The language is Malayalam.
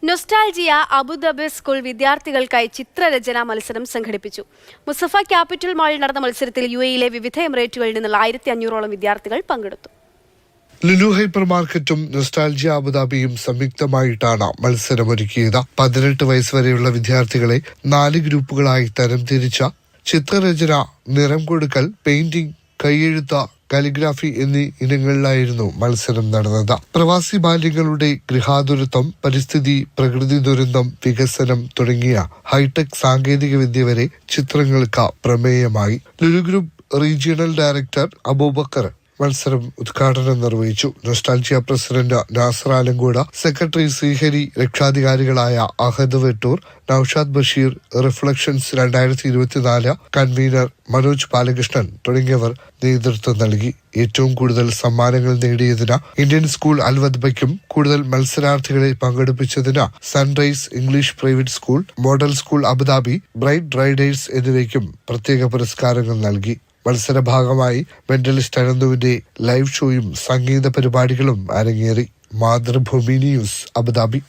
നൊസ്റ്റാൾജിയ അബുദാബി സ്കൂൾ വിദ്യാർത്ഥികൾക്കായി ചിത്രരചനാ മത്സരം സംഘടിപ്പിച്ചു. മുസഫ ക്യാപിറ്റൽ മാളിൽ നടന്ന മത്സരത്തിൽ UAE-യിലെ വിവിധ എമിറേറ്റുകളിൽ നിന്നുള്ള 1500ഓളം വിദ്യാർത്ഥികൾ പങ്കെടുത്തു. ലുലു ഹൈപ്പർ മാർക്കറ്റും നൊസ്റ്റാൾജിയ അബുദാബിയും സംയുക്തമായിട്ടാണ് മത്സരമൊരുക്കിയത്. 18 വയസ്സ് വരെയുള്ള വിദ്യാർത്ഥികളെ 4 ഗ്രൂപ്പുകളായി തരംതിരിച്ച ചിത്രരചന, നിറം കൊടുക്കൽ, പെയിന്റിംഗ്, കൈയെഴുത്ത്, കാലിഗ്രാഫി എന്നീ ഇനങ്ങളിലായിരുന്നു മത്സരം നടന്നത്. പ്രവാസി ബാല്യങ്ങളുടെ ഗൃഹാതുരത്വം, പരിസ്ഥിതി, പ്രകൃതി ദുരന്തം, വികസനം തുടങ്ങിയ ഹൈടെക് സാങ്കേതിക വിദ്യ വരെ ചിത്രങ്ങൾക്ക് പ്രമേയമായി. Lulu group regional director Abubakar മത്സരം ഉദ്ഘാടനം നിർവഹിച്ചു. Nostalgia president Nasar Alankode, secretary Sreehari, രക്ഷാധികാരികളായ അഹദ് വെട്ടൂർ, നൌഷാദ് ബഷീർ, റിഫ്ലക്ഷൻസ് 2024 കൺവീനർ മനോജ് ബാലകൃഷ്ണൻ തുടങ്ങിയവർ നേതൃത്വം നൽകി. ഏറ്റവും കൂടുതൽ സമ്മാനങ്ങൾ നേടിയതിന് ഇന്ത്യൻ സ്കൂൾ അൽവദ്ബയ്ക്കും, കൂടുതൽ മത്സരാർത്ഥികളെ പങ്കെടുപ്പിച്ചതിന് Sunrise English private school, model school Abu Dhabi, Bright Riders എന്നിവയ്ക്കും പ്രത്യേക പുരസ്കാരങ്ങൾ നൽകി. മത്സര ഭാഗമായി മെന്റലിസ്റ്റ് അനന്തുവിന്റെ ലൈവ് ഷോയും സംഗീത പരിപാടികളും അരങ്ങേറി. Mathrubhumi news, Abu Dhabi.